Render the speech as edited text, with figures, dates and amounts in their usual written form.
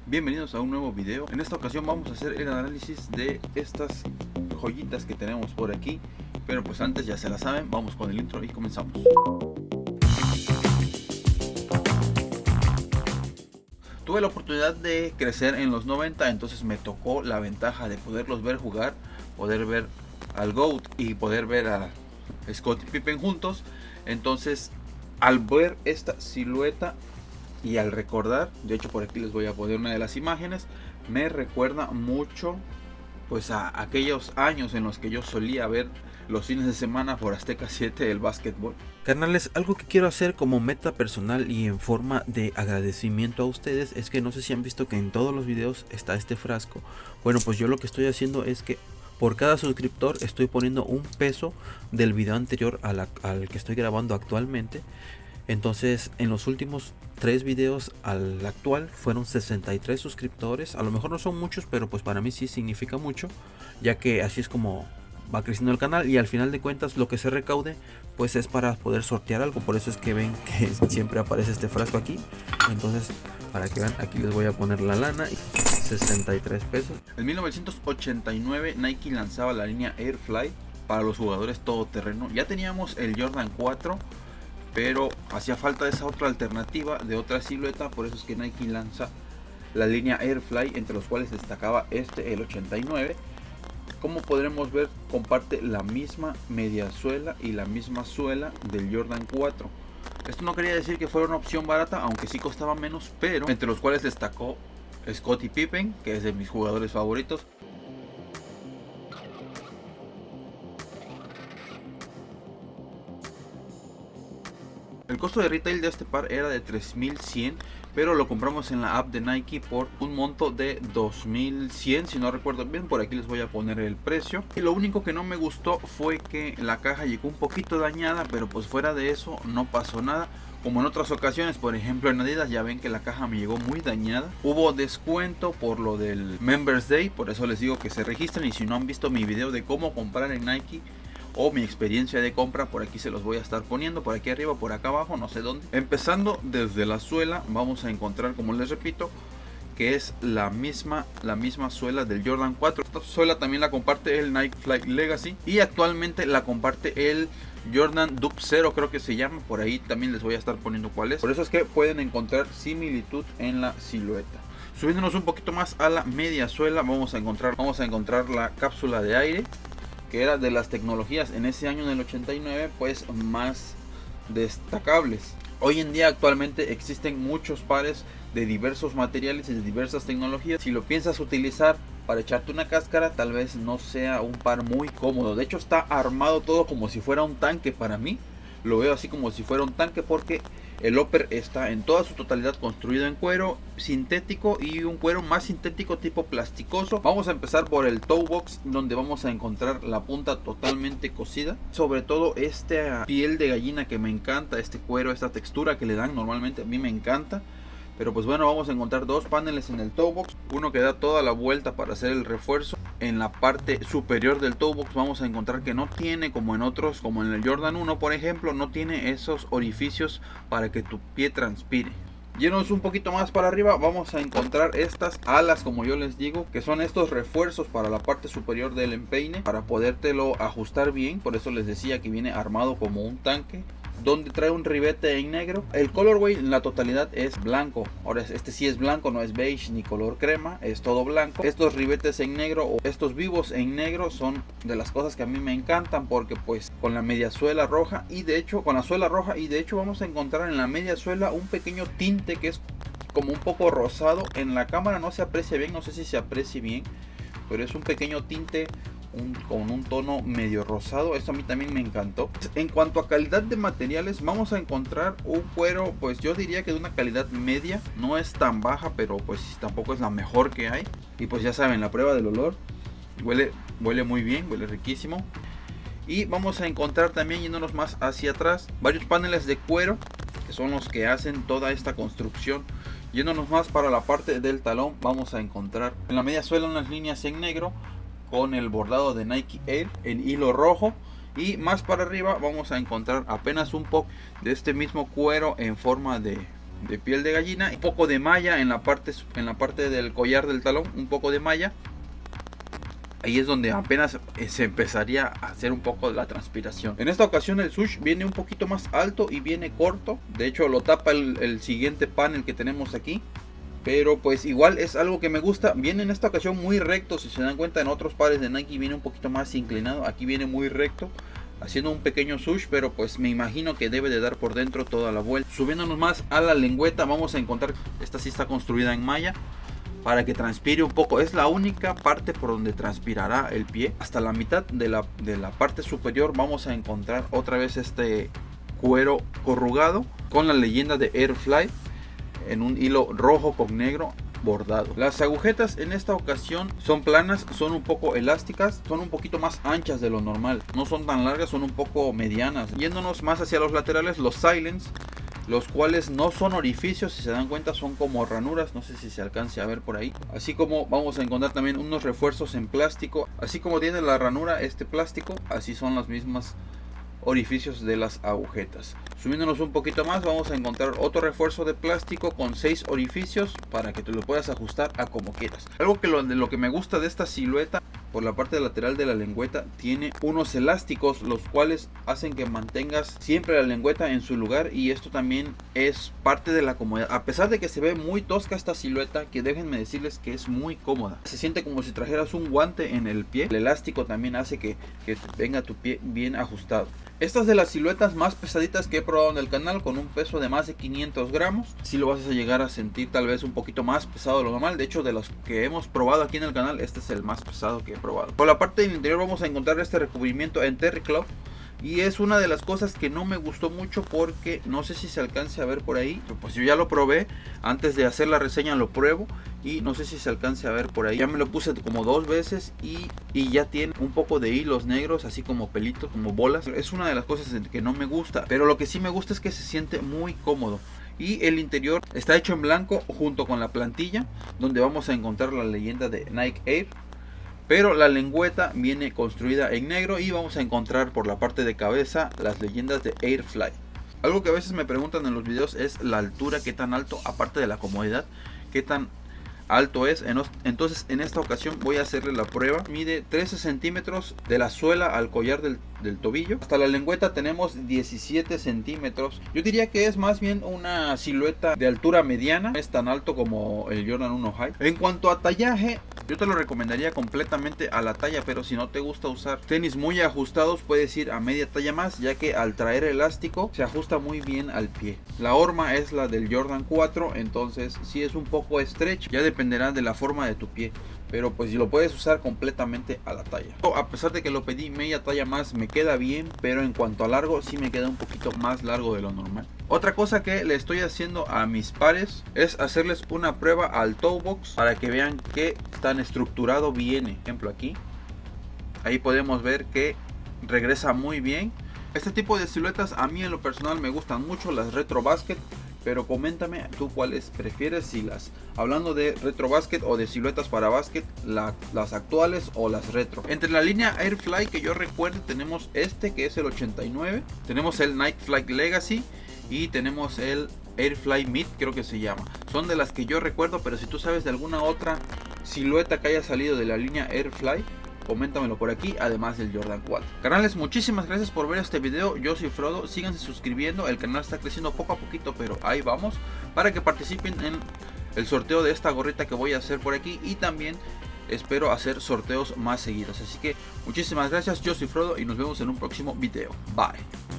Bienvenidos a un nuevo video. En esta ocasión vamos a hacer el análisis de estas joyitas que tenemos por aquí. Pero pues antes ya se la saben, vamos con el intro y comenzamos. Tuve la oportunidad de crecer en los 90, entonces me tocó la ventaja de poderlos ver jugar, poder ver al GOAT y poder ver a Scottie Pippen juntos. Entonces al ver esta silueta y al recordar, de hecho por aquí les voy a poner una de las imágenes, me recuerda mucho pues a aquellos años en los que yo solía ver los fines de semana por Azteca 7 el básquetbol. Carnales, algo que quiero hacer como meta personal y en forma de agradecimiento a ustedes es que no sé si han visto que en todos los videos está este frasco. Bueno, pues yo lo que estoy haciendo es que por cada suscriptor estoy poniendo un peso del video anterior al que estoy grabando actualmente. Entonces en los últimos 3 videos al actual fueron 63 suscriptores. A lo mejor no son muchos, pero pues para mí sí significa mucho, ya que así es como va creciendo el canal y al final de cuentas lo que se recaude pues es para poder sortear algo. Por eso es que ven que siempre aparece este frasco aquí. Entonces para que vean, aquí les voy a poner la lana y 63 pesos. En 1989 Nike lanzaba la línea Airfly para los jugadores todoterreno. Ya teníamos el Jordan 4, pero hacía falta esa otra alternativa de otra silueta. Por eso es que Nike lanza la línea Airfly, entre los cuales destacaba el 89. Como podremos ver, comparte la misma media suela y la misma suela del Jordan 4. Esto no quería decir que fuera una opción barata, aunque sí costaba menos, pero entre los cuales destacó Scottie Pippen, que es de mis jugadores favoritos. El costo de retail de este par era de 3100, pero lo compramos en la app de Nike por un monto de 2100, si no recuerdo bien. Por aquí les voy a poner el precio. Y lo único que no me gustó fue que la caja llegó un poquito dañada, pero pues fuera de eso no pasó nada. Como en otras ocasiones, por ejemplo en Adidas, ya ven que la caja me llegó muy dañada. Hubo descuento por lo del Members Day, por eso les digo que se registren. Y si no han visto mi video de cómo comprar en Nike o mi experiencia de compra, por aquí se los voy a estar poniendo, por aquí arriba, por acá abajo, no sé dónde. Empezando desde la suela, vamos a encontrar, como les repito, que es la misma suela del Jordan 4. Esta suela también la comparte el Nike Flight Legacy y actualmente la comparte el Jordan Dub 0, creo que se llama. Por ahí también les voy a estar poniendo cuál es. Por eso es que pueden encontrar similitud en la silueta. Subiéndonos un poquito más a la media suela, vamos a encontrar la cápsula de aire, que era de las tecnologías en ese año, en el 89, pues más destacables. Hoy en día actualmente existen muchos pares de diversos materiales y de diversas tecnologías. Si lo piensas utilizar para echarte una cáscara, tal vez no sea un par muy cómodo. De hecho está armado todo como si fuera un tanque. Para mí lo veo así como si fuera un tanque, porque el upper está en toda su totalidad construido en cuero sintético y un cuero más sintético tipo plasticoso. Vamos a empezar por el toe box, donde vamos a encontrar la punta totalmente cosida. Sobre todo esta piel de gallina que me encanta, este cuero, esta textura que le dan normalmente a mí me encanta. Pero pues bueno, vamos a encontrar dos paneles en el toe box, uno que da toda la vuelta para hacer el refuerzo. En la parte superior del toe box vamos a encontrar que no tiene, como en otros, como en el Jordan 1 por ejemplo, no tiene esos orificios para que tu pie transpire. Yéndonos un poquito más para arriba, vamos a encontrar estas alas, como yo les digo, que son estos refuerzos para la parte superior del empeine, para podértelo ajustar bien. Por eso les decía que viene armado como un tanque, donde trae un ribete en negro. El colorway en la totalidad es blanco. Ahora este sí es blanco, no es beige ni color crema, es todo blanco. Estos ribetes en negro o estos vivos en negro son de las cosas que a mí me encantan, porque pues con la media suela roja y de hecho vamos a encontrar en la media suela un pequeño tinte que es como un poco rosado. En la cámara no se aprecia bien, no sé si se aprecie bien, pero es un pequeño tinte con un tono medio rosado. Esto a mí también me encantó. En cuanto a calidad de materiales, vamos a encontrar un cuero, pues yo diría que de una calidad media. No es tan baja, pero pues tampoco es la mejor que hay. Y pues ya saben, la prueba del olor, huele muy bien, huele riquísimo. Y vamos a encontrar también, yéndonos más hacia atrás, varios paneles de cuero, que son los que hacen toda esta construcción. Yéndonos más para la parte del talón, vamos a encontrar en la media suela unas líneas en negro con el bordado de Nike Air en hilo rojo. Y más para arriba vamos a encontrar apenas un poco de este mismo cuero en forma de de piel de gallina, un poco de malla en la parte del collar del talón, un poco de malla. Ahí es donde apenas se empezaría a hacer un poco de la transpiración. En esta ocasión el sush viene un poquito más alto y viene corto. De hecho lo tapa el siguiente panel que tenemos aquí. Pero pues igual es algo que me gusta. Viene en esta ocasión muy recto. Si se dan cuenta, en otros pares de Nike viene un poquito más inclinado. Aquí viene muy recto, haciendo un pequeño sush, pero pues me imagino que debe de dar por dentro toda la vuelta. Subiéndonos más a la lengüeta, vamos a encontrar, esta sí está construida en malla, para que transpire un poco. Es la única parte por donde transpirará el pie. Hasta la mitad de la parte superior vamos a encontrar otra vez este cuero corrugado con la leyenda de Airfly en un hilo rojo con negro bordado. Las agujetas en esta ocasión son planas, son un poco elásticas, son un poquito más anchas de lo normal. No son tan largas, son un poco medianas. Yéndonos más hacia los laterales, los Silence, los cuales no son orificios, si se dan cuenta son como ranuras, no sé si se alcance a ver por ahí. Así como vamos a encontrar también unos refuerzos en plástico, así como tiene la ranura este plástico, así son las mismas orificios de las agujetas. Subiéndonos un poquito más vamos a encontrar otro refuerzo de plástico con 6 orificios para que tú lo puedas ajustar a como quieras. Algo que lo que me gusta de esta silueta, por la parte lateral de la lengüeta tiene unos elásticos, los cuales hacen que mantengas siempre la lengüeta en su lugar, y esto también es parte de la comodidad. A pesar de que se ve muy tosca esta silueta, que déjenme decirles que es muy cómoda. Se siente como si trajeras un guante en el pie. El elástico también hace que venga tu pie bien ajustado. Esta es de las siluetas más pesaditas que he probado en el canal, con un peso de más de 500 gramos. Si lo vas a llegar a sentir tal vez un poquito más pesado de lo normal. De hecho, de los que hemos probado aquí en el canal, este es el más pesado que he probado. Por la parte del interior vamos a encontrar este recubrimiento en Terry Cloth, y es una de las cosas que no me gustó mucho, porque no sé si se alcance a ver por ahí. Pues yo ya lo probé, antes de hacer la reseña lo pruebo, y no sé si se alcance a ver por ahí. Ya me lo puse como 2 veces y ya tiene un poco de hilos negros, así como pelitos, como bolas. Es una de las cosas que no me gusta, pero lo que sí me gusta es que se siente muy cómodo. Y el interior está hecho en blanco junto con la plantilla, donde vamos a encontrar la leyenda de Nike Air. Pero la lengüeta viene construida en negro, y vamos a encontrar por la parte de cabeza las leyendas de Airfly. Algo que a veces me preguntan en los videos es la altura, qué tan alto, aparte de la comodidad, qué tan alto es. Entonces en esta ocasión voy a hacerle la prueba. Mide 13 centímetros de la suela al collar del tobillo. Hasta la lengüeta tenemos 17 centímetros. Yo diría que es más bien una silueta de altura mediana. No es tan alto como el Jordan 1 High. En cuanto a tallaje, yo te lo recomendaría completamente a la talla, pero si no te gusta usar tenis muy ajustados, puedes ir a media talla más, ya que al traer elástico se ajusta muy bien al pie. La horma es la del Jordan 4, entonces sí es un poco estrecho, ya dependerá de la forma de tu pie, pero pues lo puedes usar completamente a la talla. A pesar de que lo pedí media talla más, me queda bien, pero en cuanto a largo sí me queda un poquito más largo de lo normal. Otra cosa que le estoy haciendo a mis pares es hacerles una prueba al toe box, para que vean qué tan estructurado viene. Por ejemplo, aquí, ahí podemos ver que regresa muy bien. Este tipo de siluetas a mí en lo personal me gustan mucho, las retro basket. Pero coméntame tú cuáles prefieres, si hablando de retro basket o de siluetas para basket, las actuales o las retro. Entre la línea Airfly que yo recuerdo tenemos este que es el 89, tenemos el Nike Flight Legacy y tenemos el Airfly Mid, creo que se llama. Son de las que yo recuerdo, pero si tú sabes de alguna otra silueta que haya salido de la línea Airfly, coméntamelo por aquí, además del Jordan 4. Canales, muchísimas gracias por ver este video. Yo soy Frodo, síganse suscribiendo. El canal está creciendo poco a poquito, pero ahí vamos, para que participen en el sorteo de esta gorrita que voy a hacer por aquí, y también espero hacer sorteos más seguidos. Así que muchísimas gracias, yo soy Frodo y nos vemos en un próximo video. Bye.